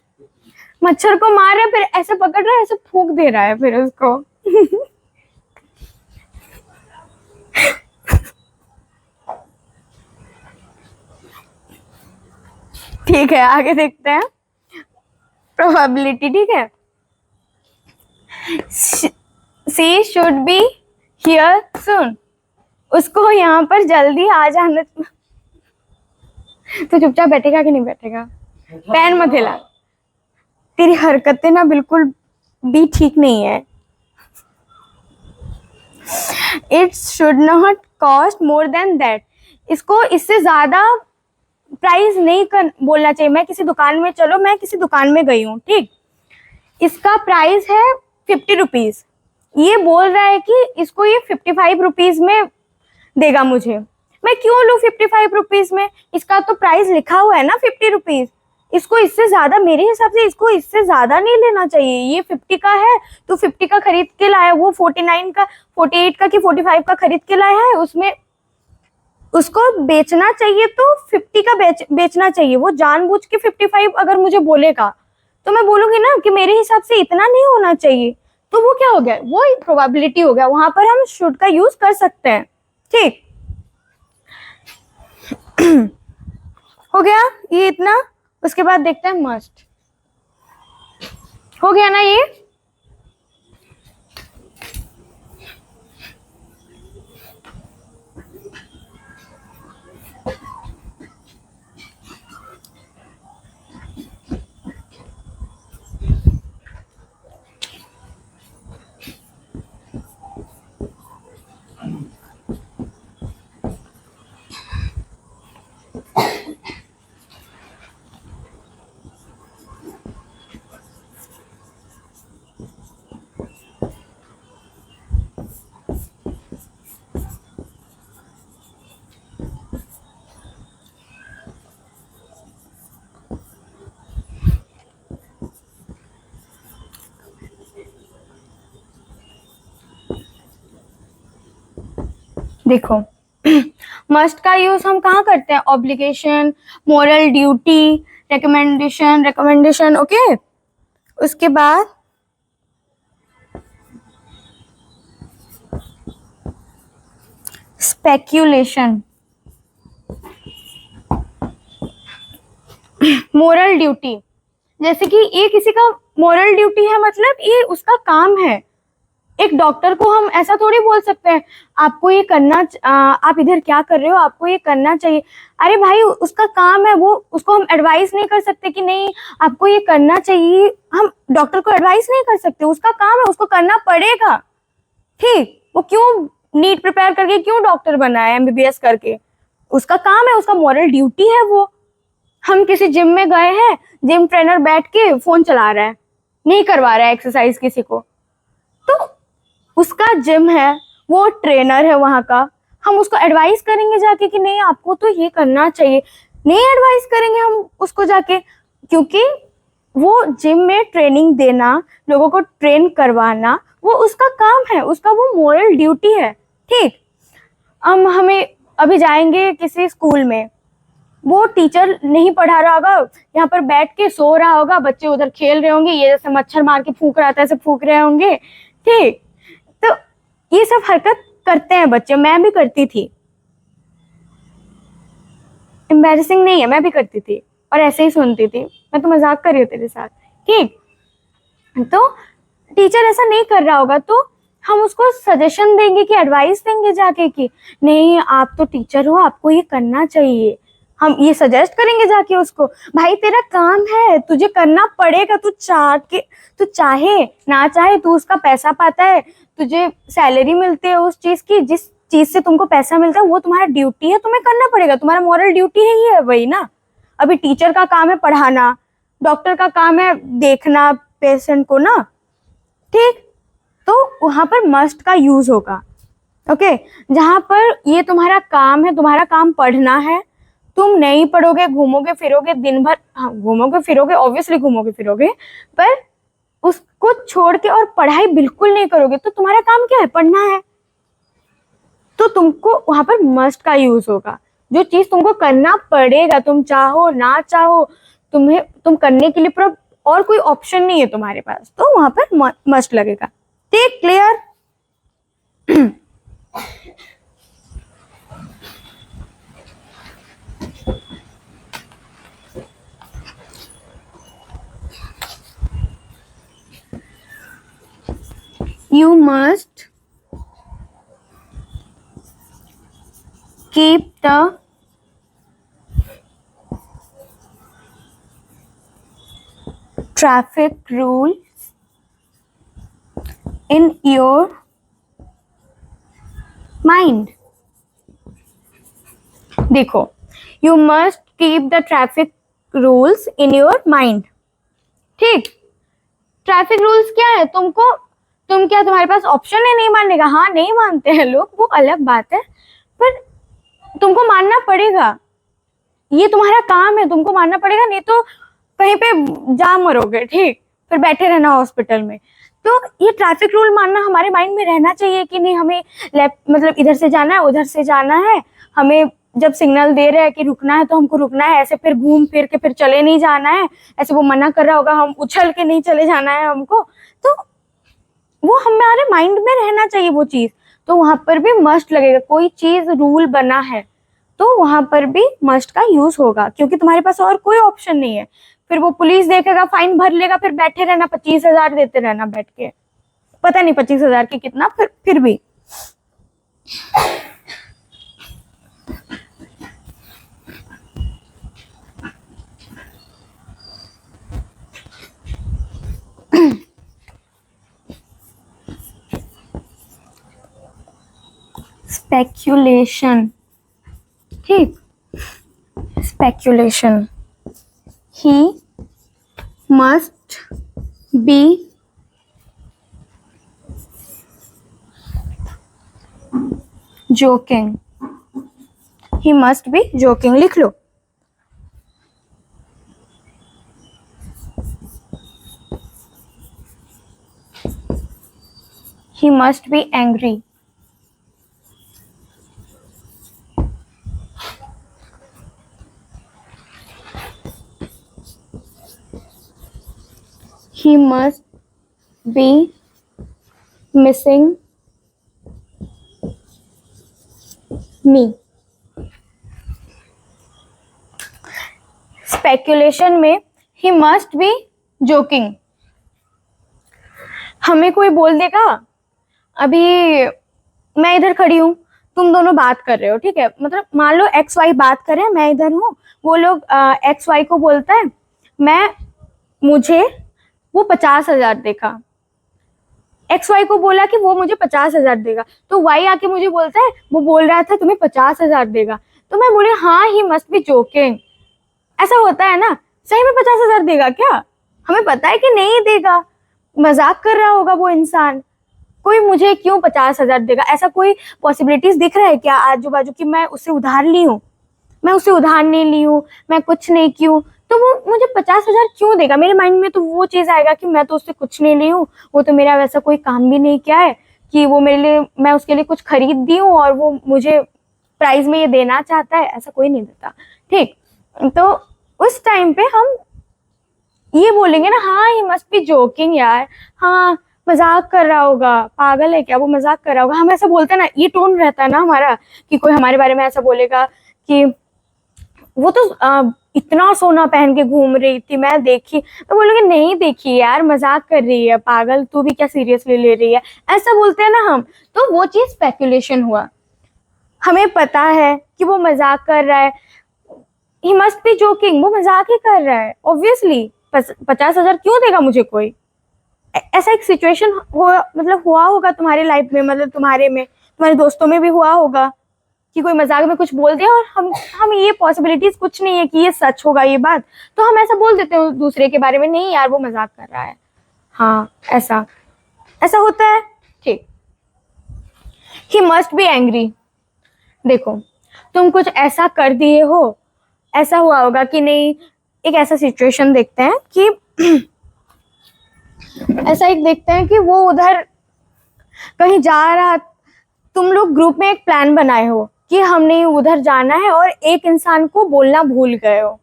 मच्छर को मार रहा है, फिर ऐसे पकड़ रहा है, ऐसे फूंक दे रहा है फिर उसको। ठीक है, आगे देखते हैं। प्रोबेबिलिटी। ठीक है, सी शुड बी हियर सून। उसको यहाँ पर जल्दी आ जाना। तो चुपचाप बैठेगा कि नहीं बैठेगा? पैर मत हिला, तेरी हरकतें ना बिल्कुल भी ठीक नहीं है। It should not cost more than that. इसको इससे ज्यादा प्राइस नहीं कर बोलना चाहिए। मैं किसी दुकान में, चलो मैं किसी दुकान में गई हूँ, ठीक, इसका प्राइस है 50 रुपीज, ये बोल रहा है कि इसको ये 55 रुपीज में देगा मुझे। मैं क्यों लूँ 55 रुपीज में? इसका तो प्राइस लिखा हुआ है ना 50 रुपीज। इसको इससे ज्यादा, मेरे हिसाब से इसको इससे ज्यादा नहीं लेना चाहिए। ये 50 का है तो 50 का खरीद के लाया, वो 49 का, 48 का कि 45 का खरीद के लाया है, उसमें उसको बेचना चाहिए तो 50 का बेचना चाहिए। वो जानबूझ के 55 अगर मुझे बोलेगा तो मैं बोलूंगी ना कि मेरे हिसाब से इतना नहीं होना चाहिए। तो वो क्या हो गया? वो प्रोबेबिलिटी हो गया, वहां पर हम शुड का यूज कर सकते हैं। ठीक। हो गया ये इतना। उसके बाद देखते हैं मस्ट। हो गया ना ये? देखो, मस्ट का यूज हम कहाँ करते हैं? Obligation, moral duty, recommendation. Okay, उसके बाद स्पेक्यूलेशन, मोरल ड्यूटी। जैसे कि ये किसी का मोरल ड्यूटी है, मतलब ये उसका काम है। एक डॉक्टर को हम ऐसा थोड़ी बोल सकते हैं आपको ये करना, आप इधर क्या कर रहे हो, आपको ये करना चाहिए। अरे भाई, उसका काम है वो, उसको हम एडवाइस नहीं कर सकते कि नहीं आपको ये करना चाहिए। हम डॉक्टर को एडवाइस नहीं कर सकते, उसका काम है, उसको करना पड़ेगा। ठीक, वो क्यों नीट प्रिपेयर करके क्यों डॉक्टर बना है, एमबीबीएस करके? उसका काम है, उसका मॉरल ड्यूटी है वो। हम किसी जिम में गए हैं, जिम ट्रेनर बैठ के फोन चला रहा है, नहीं करवा रहा है एक्सरसाइज किसी को, तो उसका जिम है, वो ट्रेनर है वहां का। हम उसको एडवाइस करेंगे जाके कि नहीं आपको तो ये करना चाहिए? नहीं एडवाइस करेंगे हम उसको जाके, क्योंकि वो जिम में ट्रेनिंग देना, लोगों को ट्रेन करवाना, वो उसका काम है, उसका वो मोरल ड्यूटी है। ठीक, हम हमें अभी जाएंगे किसी स्कूल में, वो टीचर नहीं पढ़ा रहा होगा, यहाँ पर बैठ के सो रहा होगा, बच्चे उधर खेल रहे होंगे, ये जैसे मच्छर मार के फूंक रहा था ऐसे फूंक रहे होंगे। ठीक, तो ये सब हरकत करते हैं बच्चे, मैं भी करती थी। एम्बैरेसिंग नहीं है, मैं भी करती थी और ऐसे ही सुनती थी, मैं तो मजाक कर रही हूँ तेरे साथ। ठीक, तो टीचर ऐसा नहीं कर रहा होगा तो हम उसको सजेशन देंगे कि एडवाइस देंगे जाके कि नहीं आप तो टीचर हो, आपको ये करना चाहिए, हम ये सजेस्ट करेंगे जाके उसको, भाई तेरा काम है, तुझे करना पड़ेगा, तू चाहे ना चाहे, तू उसका पैसा पाता है, तुझे सैलरी मिलती है उस चीज की, जिस चीज से तुमको पैसा मिलता है वो तुम्हारा ड्यूटी है, तुम्हें करना पड़ेगा, तुम्हारा मॉरल ड्यूटी है ये, वही ना। अभी टीचर का काम है पढ़ाना, डॉक्टर का काम है देखना पेशेंट को ना। ठीक, तो वहां पर मस्ट का यूज होगा। ओके, जहां पर ये तुम्हारा काम है, तुम्हारा काम पढ़ना है, तुम नहीं पढ़ोगे, घूमोगे फिरोगे दिन भर, हाँ घूमोगे फिरोगे, ऑब्वियसली घूमोगे फिरोगे, पर उसको छोड़ के और पढ़ाई बिल्कुल नहीं करोगे, तो तुम्हारा काम क्या है, पढ़ना है, तो तुमको वहां पर मस्ट का यूज होगा। जो चीज तुमको करना पड़ेगा, तुम चाहो ना चाहो, तुम करने के लिए पूरा और कोई ऑप्शन नहीं है तुम्हारे पास, तो वहां पर मस्ट लगेगा। Take clear? You must keep the traffic rules in your mind. देखो, you must keep the traffic rules in your mind. ठीक, ट्रैफिक रूल्स क्या है, तुम क्या तुम्हारे पास ऑप्शन है नहीं मानने का? हाँ नहीं मानते हैं लोग, वो अलग बात है, पर तुमको मानना पड़ेगा, ये तुम्हारा काम है, तुमको मानना पड़ेगा, नहीं तो कहीं पे जा मरोगे। ठीक, फिर बैठे रहना हॉस्पिटल में। तो ये ट्रैफिक रूल मानना हमारे माइंड में रहना चाहिए कि नहीं, हमें लेफ्ट मतलब इधर से जाना है, उधर से जाना है, हमें जब सिग्नल दे रहे हैं कि रुकना है तो हमको रुकना है, ऐसे फिर घूम फिर के फिर चले नहीं जाना है, ऐसे वो मना कर रहा होगा हम उछल के नहीं चले जाना है हमको, तो वो हमारे माइंड में रहना चाहिए वो चीज। तो वहां पर भी मस्ट लगेगा, कोई चीज रूल बना है तो वहां पर भी मस्ट का यूज होगा, क्योंकि तुम्हारे पास और कोई ऑप्शन नहीं है। फिर वो पुलिस देखेगा, फाइन भर लेगा, फिर बैठे रहना, 25,000 देते रहना बैठ के, पता नहीं 25,000 की कितना, फिर भी। स्पेक्यूलेशन, ठीक, speculation, he must be joking, he must be joking, लिख लो। he must be angry, he must be missing me। Speculation में he must be joking, हमें कोई बोल देगा, अभी मैं इधर खड़ी हूँ, तुम दोनों बात कर रहे हो, ठीक है, मतलब मान लो एक्स वाई बात कर रहे हैं, मैं इधर हूँ, वो लोग एक्स वाई को बोलता है मुझे वो 50,000 देगा, एक्स वाई को बोला कि वो मुझे 50,000 देगा, तो वाई आके मुझे बोलता है वो बोल रहा था तुम्हें 50,000 देगा, तो मैं बोली हाँ ही मस्ट बी जोकिंग, ऐसा होता है ना, सही में 50,000 देगा क्या? हमें पता है कि नहीं देगा, मजाक कर रहा होगा वो इंसान, कोई मुझे क्यों 50,000 देगा, ऐसा कोई पॉसिबिलिटीज दिख रहा है क्या आजू बाजू की मैं उससे उधार ली हूँ? मैं उससे उधार नहीं ली हूँ, मैं कुछ नहीं की हूँ, तो वो मुझे 50,000 क्यों देगा? मेरे माइंड में तो वो चीज आएगा कि मैं तो उससे कुछ नहीं ली हूँ, वो तो मेरा वैसा कोई काम भी नहीं किया है कि वो मेरे लिए, मैं उसके लिए कुछ खरीद दी हूँ और वो मुझे प्राइस में ये देना चाहता है। ऐसा कोई नहीं देता, ठीक। तो उस टाइम पे हम ये बोलेंगे ना, हाँ ही मस्ट बी जोकिंग यार, हाँ मजाक कर रहा होगा, पागल है क्या, वो मजाक कर रहा होगा, हम ऐसा बोलते हैं ना, ये टोन रहता है ना हमारा कि कोई हमारे बारे में ऐसा बोलेगा कि वो तो इतना सोना पहन के घूम रही थी, मैं देखी, तो बोलोगे नहीं देखी यार, मजाक कर रही है, पागल तू भी क्या सीरियसली ले रही है, ऐसा बोलते हैं ना हम। तो वो चीज स्पेकुलेशन हुआ, हमें पता है कि वो मजाक कर रहा है, ही मस्ट बी जोकिंग, वो मजाक ही कर रहा है ऑब्वियसली। 50,000 क्यों देगा मुझे कोई? ऐसा एक सिचुएशन हुआ, मतलब हुआ होगा तुम्हारे लाइफ में, मतलब तुम्हारे में, तुम्हारे दोस्तों में भी हुआ होगा कि कोई मजाक में कुछ बोल दिया और हम ये पॉसिबिलिटीज कुछ नहीं है कि ये सच होगा ये बात, तो हम ऐसा बोल देते हैं दूसरे के बारे में, नहीं यार वो मजाक कर रहा है, हाँ ऐसा ऐसा होता है, ठीक। ही मस्ट बी एंग्री, देखो तुम कुछ ऐसा कर दिए हो, ऐसा हुआ होगा कि नहीं, एक ऐसा सिचुएशन देखते हैं कि ऐसा एक देखते हैं कि वो उधर कहीं जा रहा, तुम लोग ग्रुप में एक प्लान बनाए हो कि हमने उधर जाना है और एक इंसान को बोलना भूल गए हो,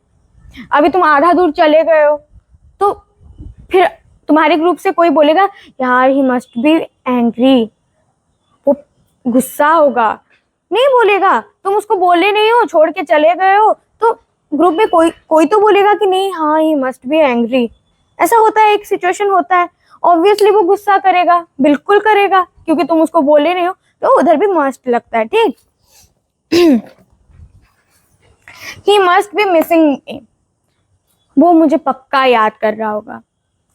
अभी तुम आधा दूर चले गए हो, तो फिर तुम्हारे ग्रुप से कोई बोलेगा यार ही मस्ट बी एंग्री, वो गुस्सा होगा, नहीं बोलेगा, तुम उसको बोले नहीं हो, छोड़ के चले गए हो, तो ग्रुप में कोई कोई तो बोलेगा कि नहीं हाँ ही मस्ट बी एंग्री, ऐसा होता है, एक सिचुएशन होता है, ऑब्वियसली वो गुस्सा करेगा, बिल्कुल करेगा, क्योंकि तुम उसको बोले नहीं हो, तो उधर भी मस्ट लगता है, ठीक। ही मस्ट बी मिसिंग, वो मुझे पक्का याद कर रहा होगा,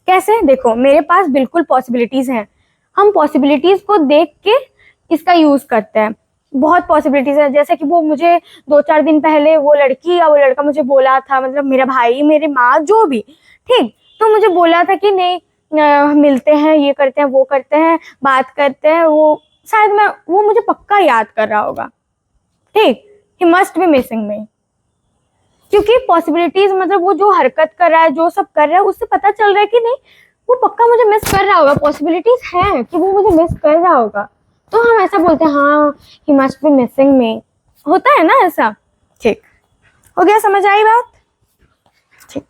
कैसे? देखो मेरे पास बिल्कुल पॉसिबिलिटीज हैं, हम पॉसिबिलिटीज को देख के इसका यूज करते हैं, बहुत पॉसिबिलिटीज है, जैसे कि वो मुझे 2-4 दिन पहले वो लड़की या वो लड़का मुझे बोला था, मतलब मेरा भाई, मेरी माँ, जो भी, ठीक, तो मुझे बोला था कि नहीं मिलते हैं, ये करते हैं, वो करते हैं, बात करते हैं, वो शायद मैं, वो मुझे पक्का याद कर रहा होगा, ठीक। ही मस्ट बी मिसिंग मी, क्योंकि पॉसिबिलिटीज, मतलब वो जो हरकत कर रहा है, जो सब कर रहा है, उससे पता चल रहा है कि नहीं वो पक्का मुझे मिस कर रहा होगा, पॉसिबिलिटीज है कि वो मुझे मिस कर रहा होगा, तो हम ऐसा बोलते हैं हाँ ही मस्ट बी मिसिंग मी, होता है ना ऐसा, ठीक। हो गया, समझ आई बात, ठीक।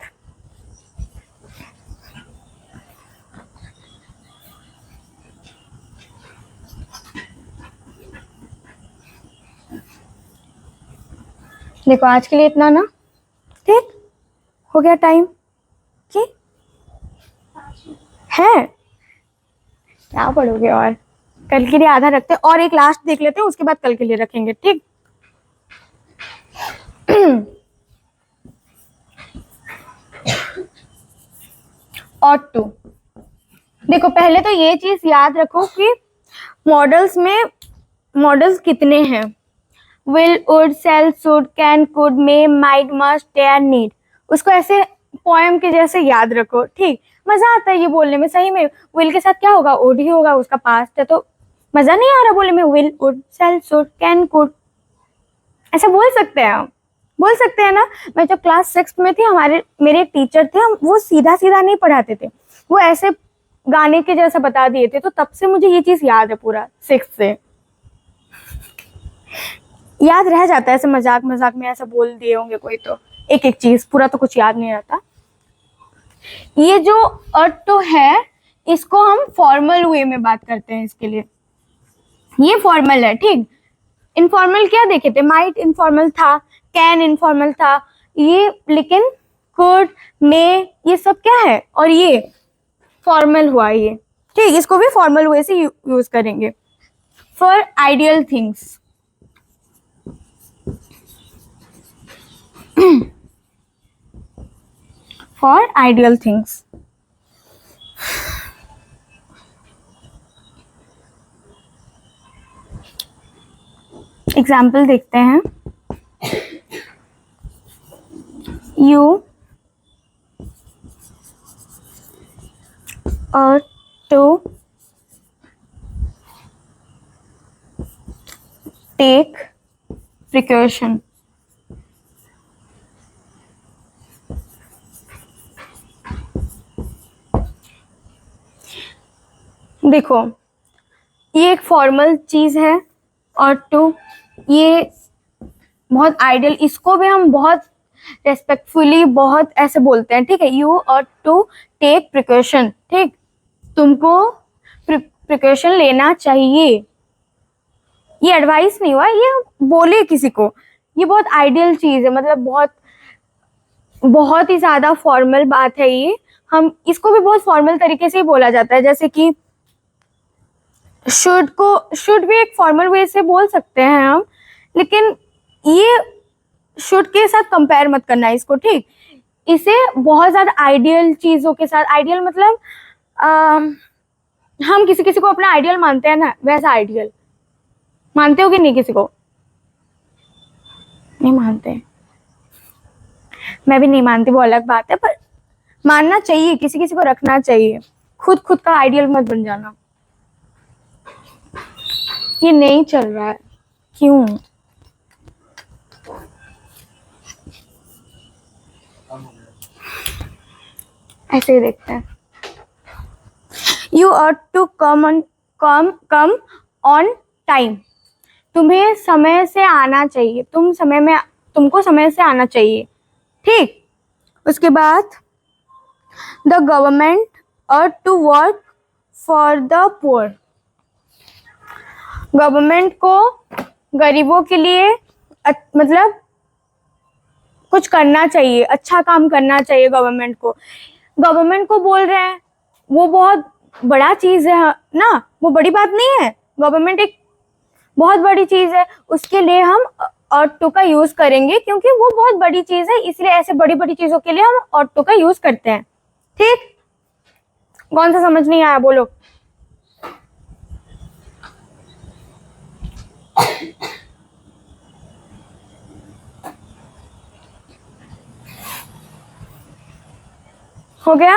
देखो आज के लिए इतना ना, ठीक, हो गया टाइम की है, क्या पढ़ोगे? और कल के लिए आधा रखते हैं, और एक लास्ट देख लेते हैं, उसके बाद कल के लिए रखेंगे, ठीक। ऑट टू, देखो पहले तो ये चीज याद रखो कि मॉडल्स में मॉडल्स कितने हैं, will, would, shall, should, can, could, may, might, must, dare, need, उसको ऐसे पोएम के जैसे याद रखो, ठीक। मजा आता है ये बोलने में, सही में विल के साथ क्या होगा, वुड ही होगा, उसका पास्ट है, तो मजा नहीं आ रहा बोलने में, will, would, shall, should, can, could, ऐसा बोल सकते हैं हम, बोल सकते हैं ना। मैं जब क्लास 6 में थी, हमारे मेरे टीचर थे, हम वो सीधा सीधा नहीं पढ़ाते थे, वो ऐसे गाने के जैसा बता दिए थे, तो तब से मुझे ये चीज याद है, पूरा 6 से याद रह जाता है, ऐसे मजाक मजाक में ऐसा बोल दिए होंगे कोई, तो एक एक चीज, पूरा तो कुछ याद नहीं रहता। ये जो तो है, इसको हम फॉर्मल वे में बात करते हैं, इसके लिए ये फॉर्मल है, ठीक। इनफॉर्मल क्या देखे थे, माइट इनफॉर्मल था, कैन इनफॉर्मल था, ये लेकिन कुड, मे, ये सब क्या है, और ये फॉर्मल हुआ ये, ठीक। इसको भी फॉर्मल वे से यूज करेंगे for ideal things. For ideal things, example देखते हैं। यू और टू टेक प्रिकॉशन, देखो, ये एक फॉर्मल चीज है, और टू ये बहुत आइडियल, इसको भी हम बहुत रेस्पेक्टफुली बहुत ऐसे बोलते हैं, ठीक है। यू और टू टेक प्रिकॉशन, ठीक, तुमको प्रिकॉशन लेना चाहिए। ये एडवाइस नहीं हुआ, ये बोले किसी को, ये बहुत आइडियल चीज है, मतलब बहुत बहुत ही ज्यादा फॉर्मल बात है ये। हम इसको भी बहुत फॉर्मल तरीके से ही बोला जाता है, जैसे कि शुड भी एक फॉर्मल वे से बोल सकते हैं हम, लेकिन ये शुड के साथ कंपेयर मत करना है इसको, ठीक। इसे बहुत ज्यादा आइडियल चीजों के साथ, आइडियल मतलब हम किसी किसी को अपना आइडियल मानते हैं ना, वैसा आइडियल मानते हो कि नहीं? किसी को नहीं मानते, मैं भी नहीं मानती, वो अलग बात है, पर मानना चाहिए, किसी किसी को रखना चाहिए। खुद का आइडियल मत बन जाना। ये नहीं चल रहा है, क्यों? ऐसे ही देखते हैं। You are to come on time, तुम्हें समय से आना चाहिए, तुमको समय से आना चाहिए, ठीक। उसके बाद the government ought to work for the poor, government को गरीबों के लिए मतलब कुछ करना चाहिए, अच्छा काम करना चाहिए गवर्नमेंट को बोल रहे हैं, वो बहुत बड़ा चीज है ना, वो बड़ी बात नहीं है। गवर्नमेंट एक बहुत बड़ी चीज है, उसके लिए हम ought to का यूज करेंगे, क्योंकि वो बहुत बड़ी चीज है, इसलिए ऐसे बड़ी बड़ी चीजों के लिए हम ought to का यूज करते हैं, ठीक। कौन सा समझ नहीं आया, बोलो। हो गया?